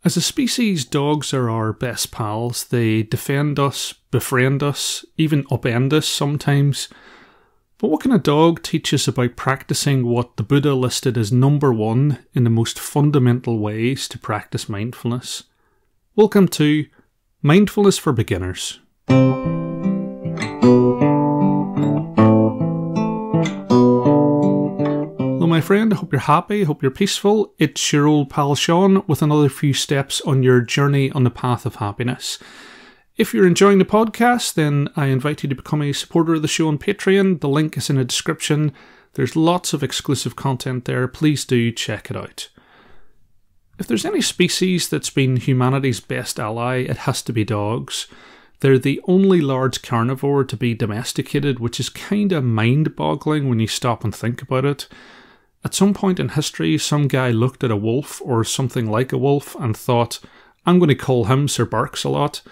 As a species, dogs are our best pals. They defend us, befriend us, even upend us sometimes. But what can a dog teach us about practicing what the Buddha listed as number one in the most fundamental ways to practice mindfulness? Welcome to Mindfulness for Beginners. Hello my friend, I hope you're happy, hope you're peaceful. It's your old pal Sean with another few steps on your journey on the path of happiness. If you're enjoying the podcast, then I invite you to become a supporter of the show on Patreon. The link is in the description. There's lots of exclusive content there. Please do check it out. If there's any species that's been humanity's best ally, it has to be dogs. They're the only large carnivore to be domesticated, which is kind of mind-boggling when you stop and think about it. At some point in history, some guy looked at a wolf or something like a wolf and thought, I'm going to call him Sir Barks-a-Lot.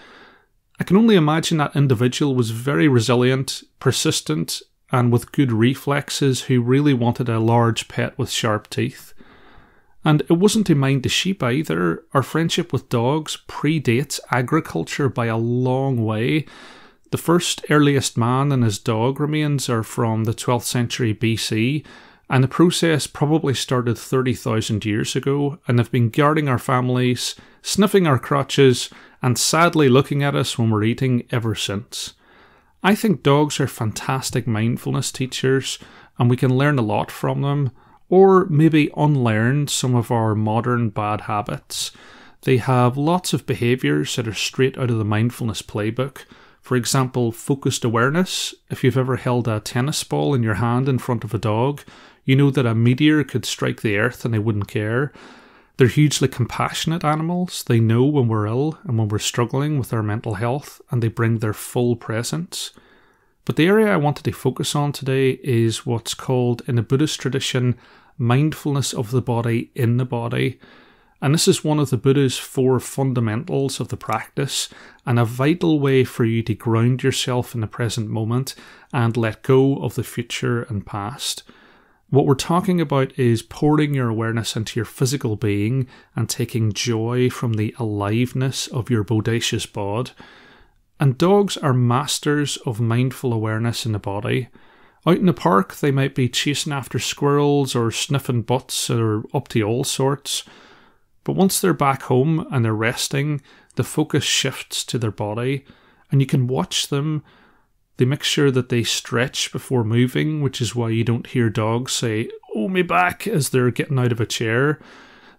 I can only imagine that individual was very resilient, persistent, and with good reflexes who really wanted a large pet with sharp teeth. And it wasn't to mind the sheep either. Our friendship with dogs predates agriculture by a long way. The first earliest man and his dog remains are from the 12th century BC, and the process probably started 30,000 years ago, and have been guarding our families, sniffing our crotches, and sadly looking at us when we're eating ever since. I think dogs are fantastic mindfulness teachers, and we can learn a lot from them, or maybe unlearn some of our modern bad habits. They have lots of behaviours that are straight out of the mindfulness playbook. For example, focused awareness. If you've ever held a tennis ball in your hand in front of a dog, you know that a meteor could strike the earth and they wouldn't care. They're hugely compassionate animals. They know when we're ill and when we're struggling with our mental health, and they bring their full presence. But the area I wanted to focus on today is what's called, in the Buddhist tradition, mindfulness of the body in the body. And this is one of the Buddha's 4 fundamentals of the practice, and a vital way for you to ground yourself in the present moment and let go of the future and past. What we're talking about is pouring your awareness into your physical being and taking joy from the aliveness of your bodacious bod. And dogs are masters of mindful awareness in the body. Out in the park, they might be chasing after squirrels or sniffing butts or up to all sorts. But once they're back home and they're resting, the focus shifts to their body, and you can watch them. They make sure that they stretch before moving, which is why you don't hear dogs say, "Oh, me back," as they're getting out of a chair.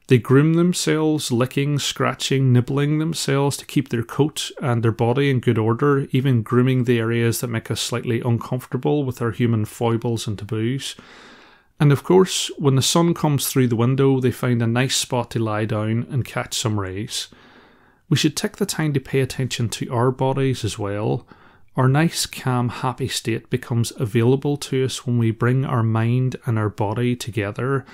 They groom themselves, licking, scratching, nibbling themselves to keep their coat and their body in good order, even grooming the areas that make us slightly uncomfortable with our human foibles and taboos. And of course, when the sun comes through the window, they find a nice spot to lie down and catch some rays. We should take the time to pay attention to our bodies as well. Our nice, calm, happy state becomes available to us when we bring our mind and our body together.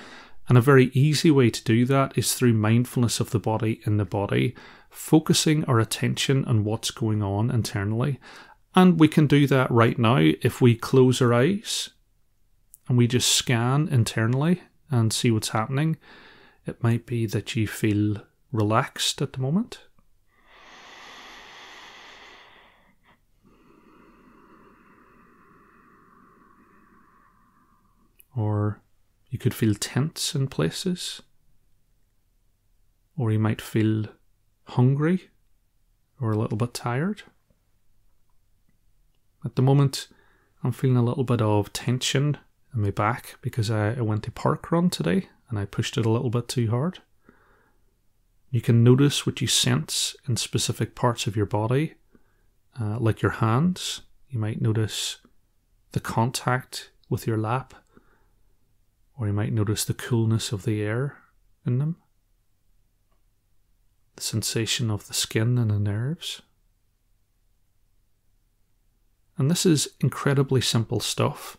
And a very easy way to do that is through mindfulness of the body in the body, focusing our attention on what's going on internally. And we can do that right now if we close our eyes and we just scan internally and see what's happening. It might be that you feel relaxed at the moment. Or you could feel tense in places. Or you might feel hungry or a little bit tired. At the moment, I'm feeling a little bit of tension in my back because I went to park run today and I pushed it a little bit too hard. You can notice what you sense in specific parts of your body, like your hands. You might notice the contact with your lap, or you might notice the coolness of the air in them, the sensation of the skin and the nerves. And this is incredibly simple stuff,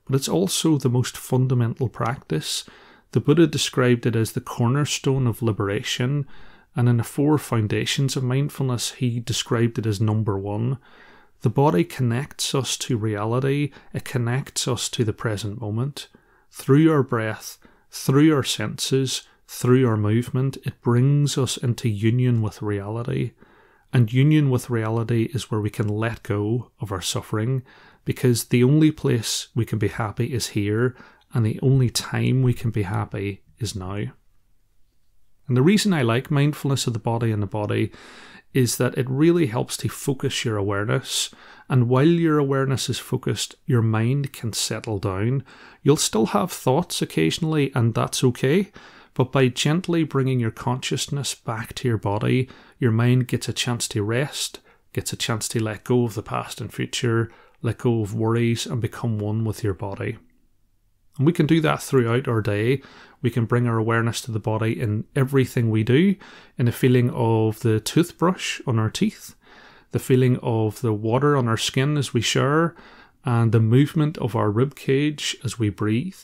but it's also the most fundamental practice. The Buddha described it as the cornerstone of liberation, and in the 4 foundations of mindfulness, he described it as number 1. The body connects us to reality, it connects us to the present moment, through our breath, through our senses, through our movement, it brings us into union with reality. And union with reality is where we can let go of our suffering, because the only place we can be happy is here, and the only time we can be happy is now. And the reason I like mindfulness of the body and the body is that it really helps to focus your awareness. And while your awareness is focused, your mind can settle down. You'll still have thoughts occasionally, and that's okay. But by gently bringing your consciousness back to your body, your mind gets a chance to rest, gets a chance to let go of the past and future, let go of worries, and become one with your body. And we can do that throughout our day. We can bring our awareness to the body in everything we do, in the feeling of the toothbrush on our teeth, the feeling of the water on our skin as we shower, and the movement of our rib cage as we breathe.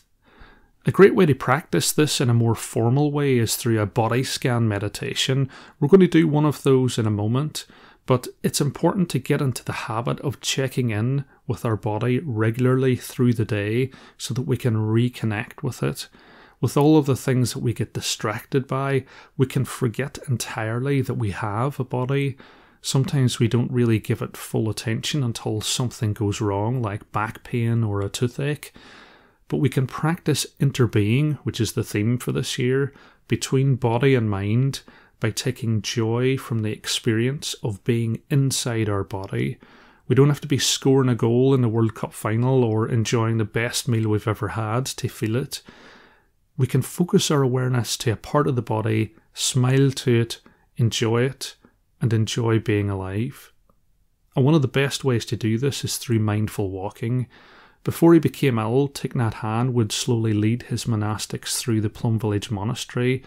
A great way to practice this in a more formal way is through a body scan meditation. We're going to do one of those in a moment, but it's important to get into the habit of checking in with our body regularly through the day so that we can reconnect with it. With all of the things that we get distracted by, we can forget entirely that we have a body. Sometimes we don't really give it full attention until something goes wrong, like back pain or a toothache. But we can practice interbeing, which is the theme for this year, between body and mind by taking joy from the experience of being inside our body. We don't have to be scoring a goal in the World Cup final or enjoying the best meal we've ever had to feel it. We can focus our awareness to a part of the body, smile to it, enjoy and enjoy being alive. And one of the best ways to do this is through mindful walking. Before he became ill, Thich Nhat Hanh would slowly lead his monastics through the Plum Village Monastery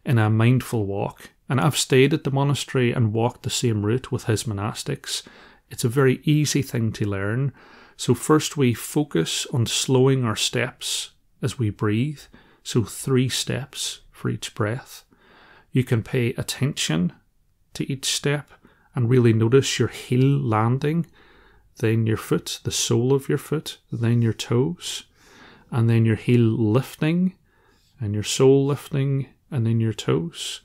in a mindful walk. And I've stayed at the monastery and walked the same route with his monastics. It's a very easy thing to learn. So first we focus on slowing our steps as we breathe. So 3 steps for each breath. You can pay attention to each step and really notice your heel landing, then your foot, the sole of your foot, then your toes, and then your heel lifting, and your sole lifting, and then your toes.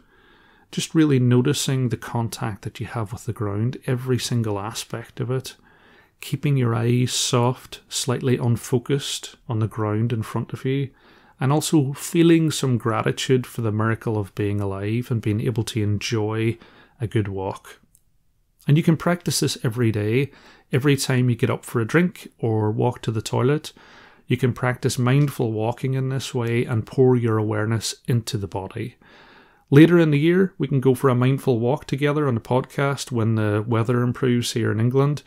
Just really noticing the contact that you have with the ground, every single aspect of it. Keeping your eyes soft, slightly unfocused on the ground in front of you, and also feeling some gratitude for the miracle of being alive and being able to enjoy a good walk. And you can practice this every day. Every time you get up for a drink or walk to the toilet, you can practice mindful walking in this way and pour your awareness into the body. Later in the year, we can go for a mindful walk together on the podcast when the weather improves here in England.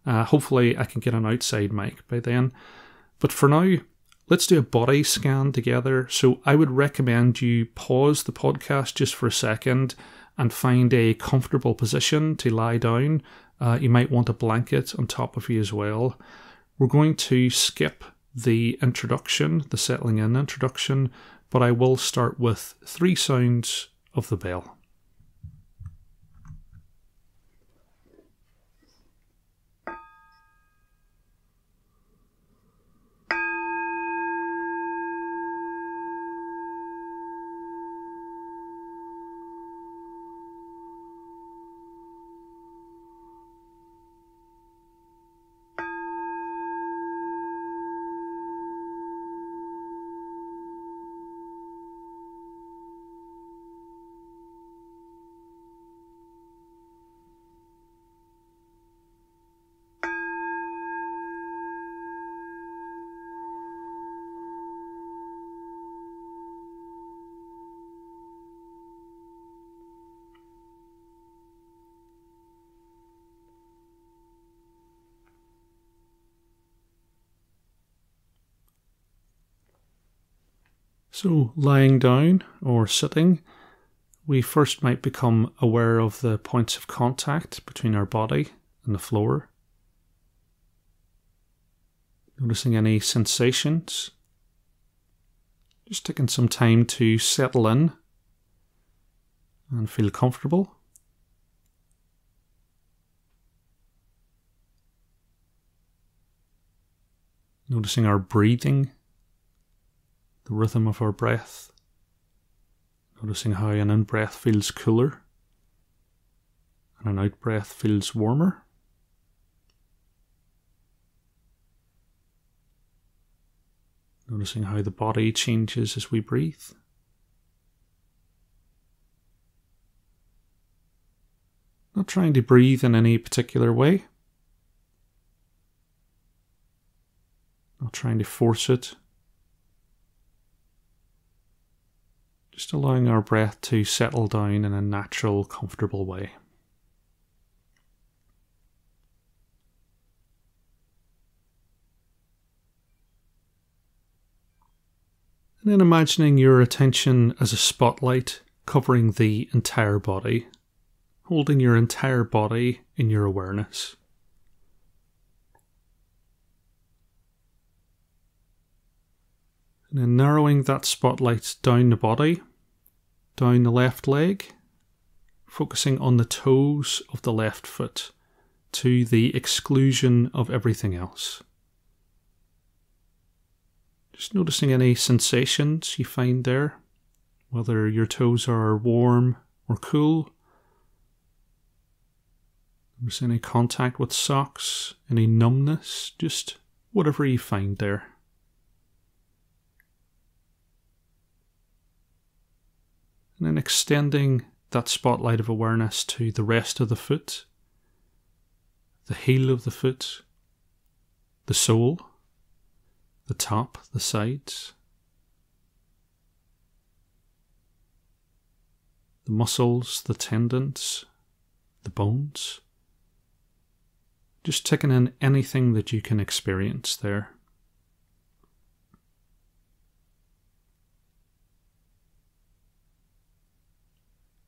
Hopefully I can get an outside mic by then. But for now, let's do a body scan together. So I would recommend you pause the podcast just for a second and find a comfortable position to lie down. You might want a blanket on top of you as well. We're going to skip the introduction, the settling in introduction, but I will start with 3 sounds of the bell. So lying down or sitting, we first might become aware of the points of contact between our body and the floor. Noticing any sensations. Just taking some time to settle in and feel comfortable. Noticing our breathing, the rhythm of our breath, Noticing how an in-breath feels cooler and an out-breath feels warmer. Noticing how the body changes as we breathe. Not trying to breathe in any particular way. Not trying to force it. Just allowing our breath to settle down in a natural, comfortable way. And then imagining your attention as a spotlight covering the entire body, holding your entire body in your awareness. And then narrowing that spotlight down the body, down the left leg, focusing on the toes of the left foot to the exclusion of everything else. Just noticing any sensations you find there, whether your toes are warm or cool. Notice any contact with socks, any numbness, just whatever you find there. And then extending that spotlight of awareness to the rest of the foot, the heel of the foot, the sole, the top, the sides, the muscles, the tendons, the bones. Just taking in anything that you can experience there.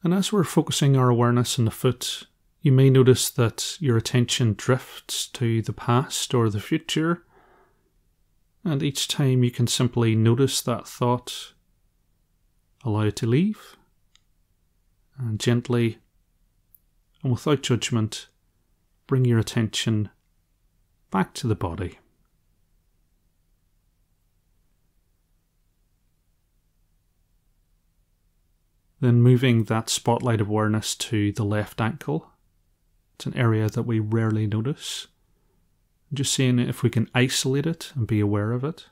And as we're focusing our awareness on the foot, you may notice that your attention drifts to the past or the future. And each time you can simply notice that thought, allow it to leave, and gently and without judgment, bring your attention back to the body. Then moving that spotlight of awareness to the left ankle. It's an area that we rarely notice. Just seeing if we can isolate it and be aware of it.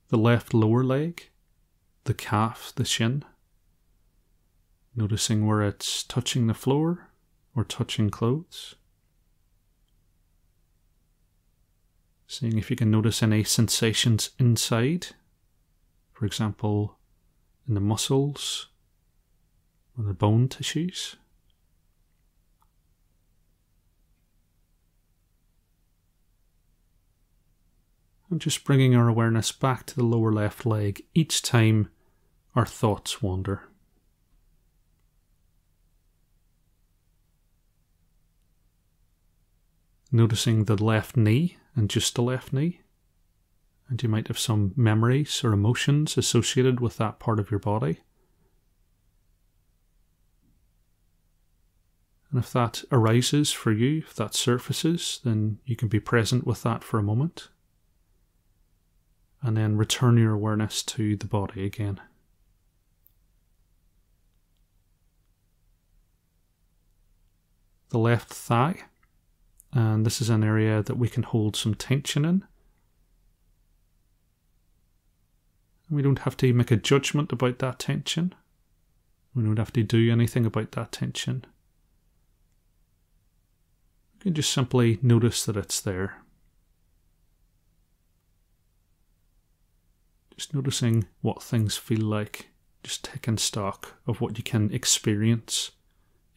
The left lower leg, the calf, the shin. Noticing where it's touching the floor or touching clothes. Seeing if you can notice any sensations inside. For example, in the muscles or the bone tissues. And just bringing our awareness back to the lower left leg each time our thoughts wander. Noticing the left knee and just the left knee. And you might have some memories or emotions associated with that part of your body. And if that arises for you, if that surfaces, then you can be present with that for a moment. And then return your awareness to the body again. The left thigh. And this is an area that we can hold some tension in. We don't have to make a judgment about that tension. We don't have to do anything about that tension. We can just simply notice that it's there. Just noticing what things feel like. Just taking stock of what you can experience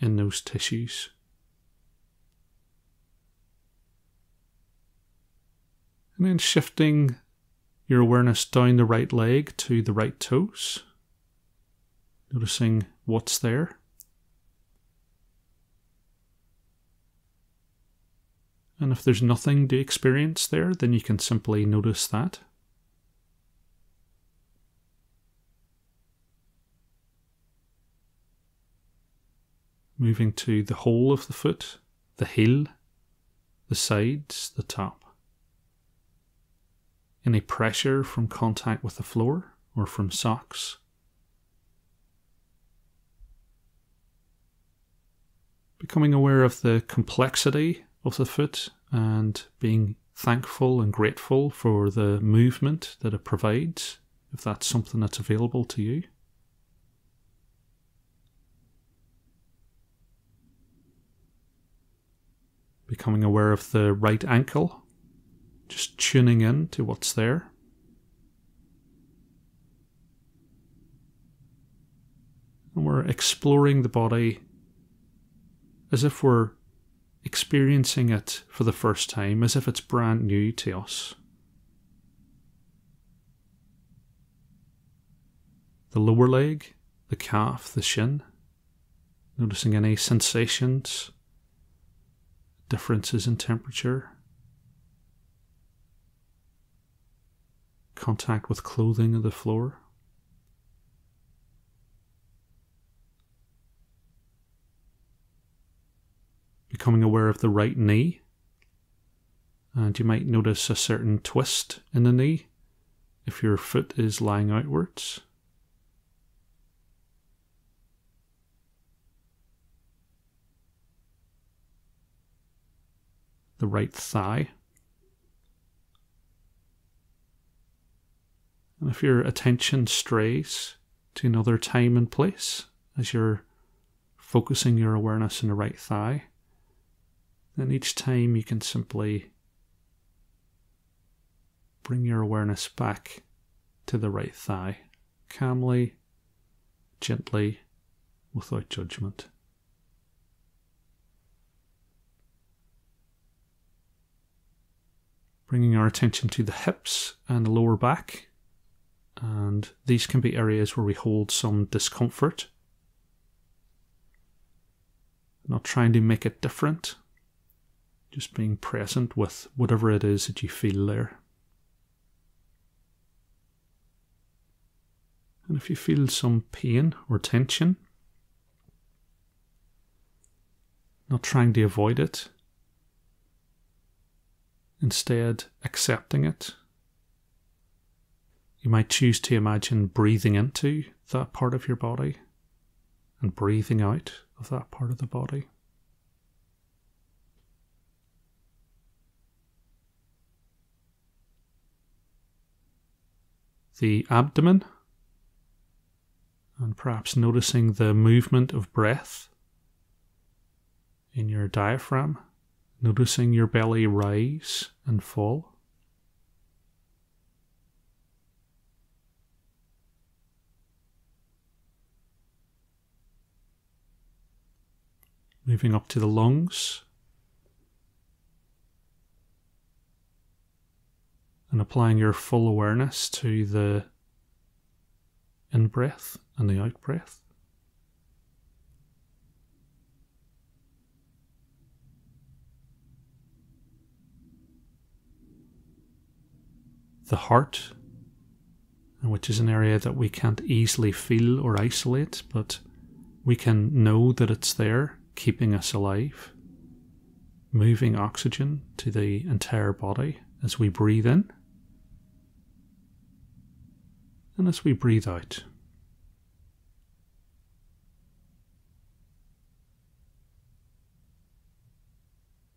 in those tissues. And then shifting your awareness down the right leg to the right toes. Noticing what's there. And if there's nothing to experience there, then you can simply notice that. Moving to the whole of the foot, the heel, the sides, the top. any pressure from contact with the floor or from socks. Becoming aware of the complexity of the foot and being thankful and grateful for the movement that it provides, if that's something that's available to you. Becoming aware of the right ankle, just tuning in to what's there. And we're exploring the body as if we're experiencing it for the first time, as if it's brand new to us. The lower leg, the calf, the shin, noticing any sensations, differences in temperature, contact with clothing of the floor. Becoming aware of the right knee, and you might notice a certain twist in the knee if your foot is lying outwards. The right thigh. And if your attention strays to another time and place as you're focusing your awareness on the right thigh, then each time you can simply bring your awareness back to the right thigh, calmly, gently, without judgment. Bringing our attention to the hips and the lower back, and these can be areas where we hold some discomfort. Not trying to make it different, just being present with whatever it is that you feel there. And if you feel some pain or tension, not trying to avoid it, instead accepting it. You might choose to imagine breathing into that part of your body and breathing out of that part of the body. The abdomen, and perhaps noticing the movement of breath in your diaphragm, noticing your belly rise and fall. Moving up to the lungs and applying your full awareness to the in-breath and the out-breath. The heart, which is an area that we can't easily feel or isolate, but we can know that it's there, keeping us alive, moving oxygen to the entire body as we breathe in and as we breathe out.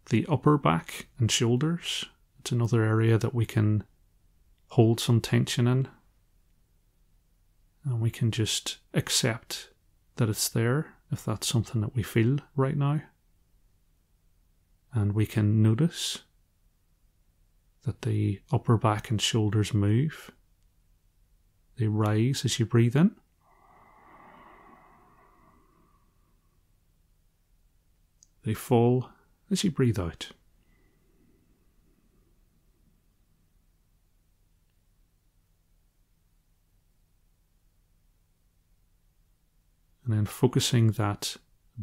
The upper back and shoulders, it's another area that we can hold some tension in, and we can just accept that it's there if that's something that we feel right now. And we can notice that the upper back and shoulders move. They rise as you breathe in. They fall as you breathe out. And then focusing that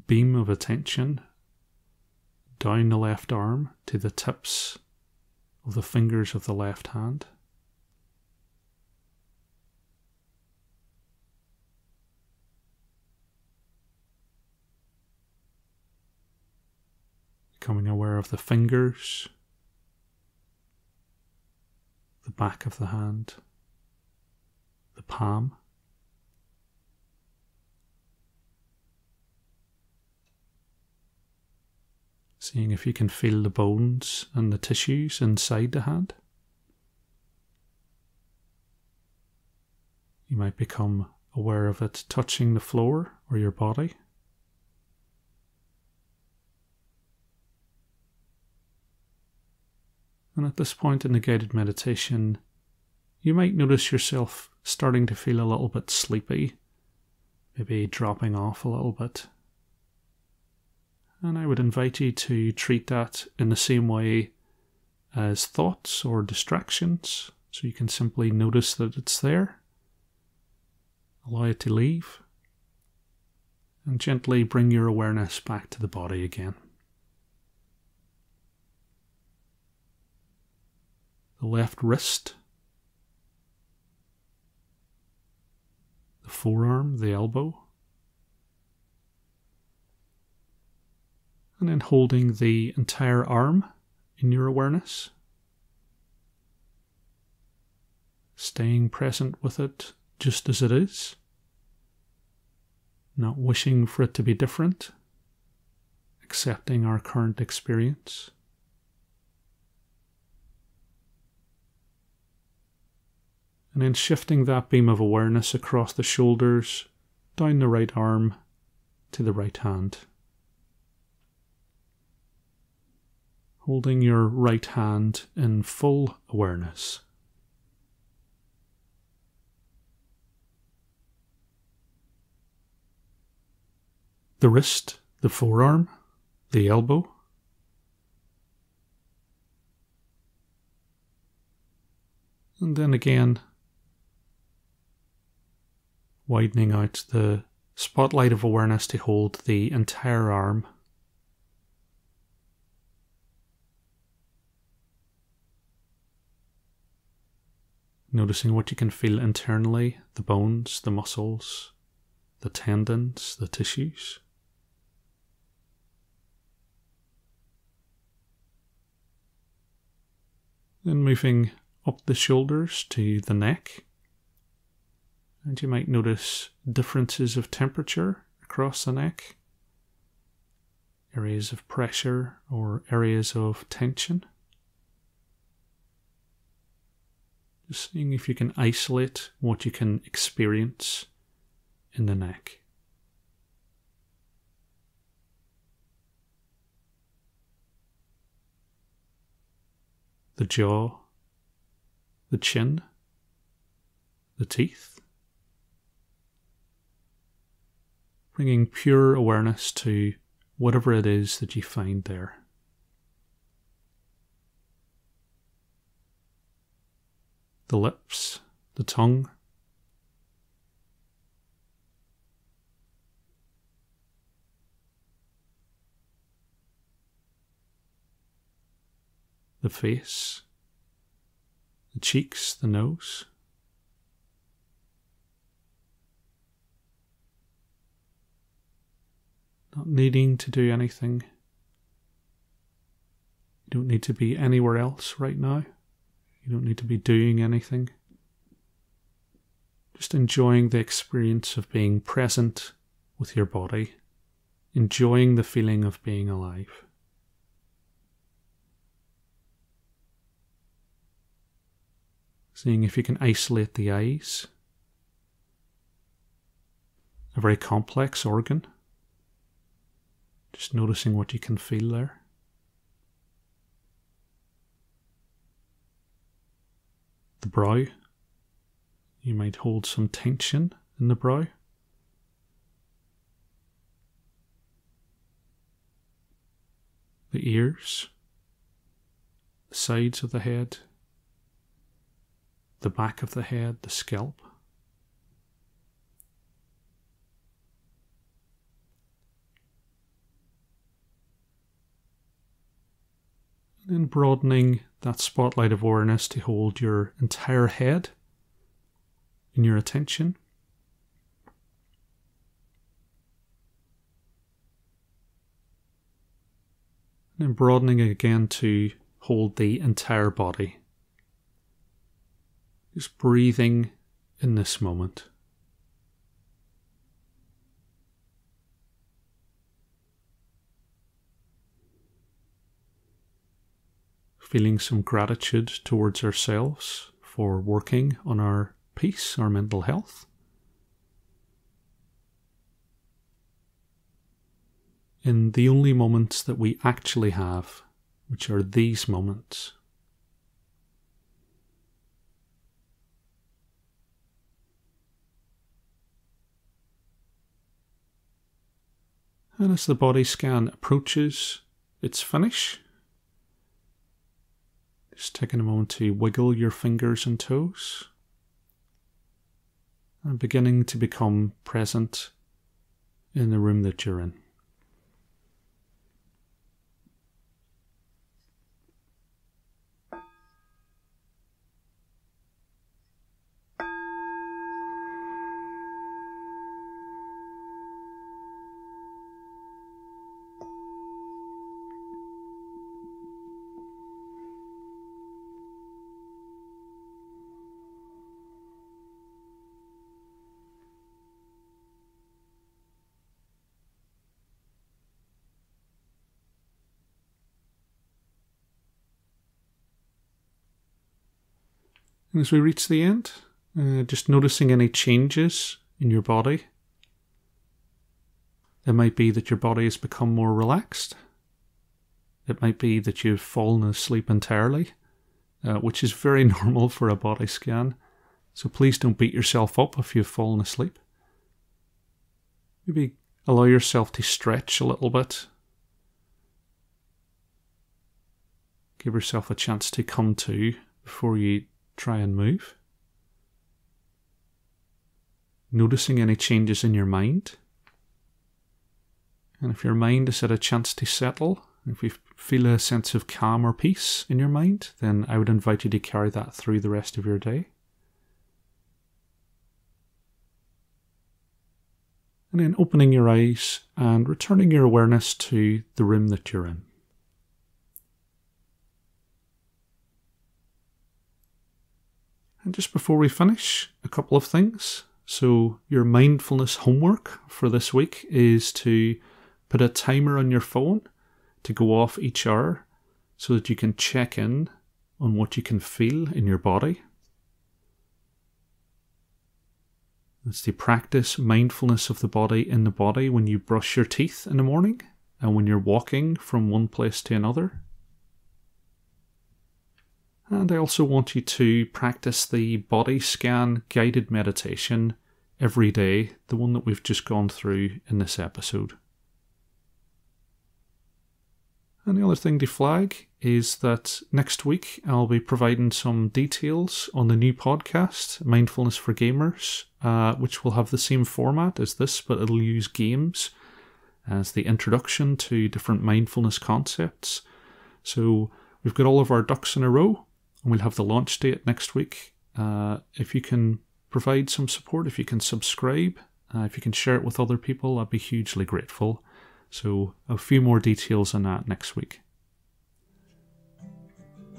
beam of attention down the left arm to the tips of the fingers of the left hand. Becoming aware of the fingers, the back of the hand, the palm. Seeing if you can feel the bones and the tissues inside the hand. You might become aware of it touching the floor or your body. And at this point in the guided meditation, you might notice yourself starting to feel a little bit sleepy, maybe dropping off a little bit. And I would invite you to treat that in the same way as thoughts or distractions. So you can simply notice that it's there, allow it to leave, and gently bring your awareness back to the body again. The left wrist, the forearm, the elbow, and then holding the entire arm in your awareness, staying present with it just as it is, not wishing for it to be different, accepting our current experience. And then shifting that beam of awareness across the shoulders, down the right arm to the right hand. Holding your right hand in full awareness. The wrist, the forearm, the elbow. And then again, widening out the spotlight of awareness to hold the entire arm. Noticing what you can feel internally, the bones, the muscles, the tendons, the tissues. Then moving up the shoulders to the neck. And you might notice differences of temperature across the neck, areas of pressure or areas of tension. Just seeing if you can isolate what you can experience in the neck. The jaw, the chin, the teeth. Bringing pure awareness to whatever it is that you find there. The lips, the tongue, the face, the cheeks, the nose. Not needing to do anything. You don't need to be anywhere else right now. You don't need to be doing anything. Just enjoying the experience of being present with your body, enjoying the feeling of being alive. Seeing if you can isolate the eyes, a very complex organ. Just noticing what you can feel there. The brow. You might hold some tension in the brow. The ears. The sides of the head. The back of the head, the scalp. And then broadening that spotlight of awareness to hold your entire head in your attention. And then broadening again to hold the entire body. Just breathing in this moment. Feeling some gratitude towards ourselves for working on our peace, our mental health. In the only moments that we actually have, which are these moments. And as the body scan approaches its finish, just taking a moment to wiggle your fingers and toes and beginning to become present in the room that you're in. And as we reach the end, just noticing any changes in your body. It might be that your body has become more relaxed. It might be that you've fallen asleep entirely, which is very normal for a body scan. So please don't beat yourself up if you've fallen asleep. Maybe allow yourself to stretch a little bit. Give yourself a chance to come to before you try and move. Noticing any changes in your mind. And if your mind has had a chance to settle, if you feel a sense of calm or peace in your mind, then I would invite you to carry that through the rest of your day. And then opening your eyes and returning your awareness to the room that you're in. And just before we finish, a couple of things. So your mindfulness homework for this week is to put a timer on your phone to go off each hour so that you can check in on what you can feel in your body. It's to practice mindfulness of the body in the body when you brush your teeth in the morning and when you're walking from one place to another. And I also want you to practice the body scan guided meditation every day, the one that we've just gone through in this episode. And the other thing to flag is that next week I'll be providing some details on the new podcast, Mindfulness for Gamers, which will have the same format as this, but it'll use games as the introduction to different mindfulness concepts. So we've got all of our ducks in a row. And we'll have the launch date next week. If you can provide some support, if you can subscribe, if you can share it with other people, I'd be hugely grateful. So a few more details on that next week.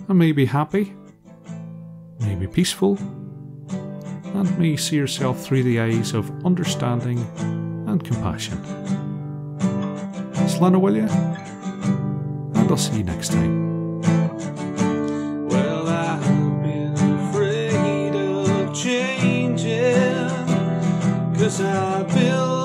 And may be happy, may be peaceful, and may see yourself through the eyes of understanding and compassion. Slán will you? And I'll see you next time. 'Cause I built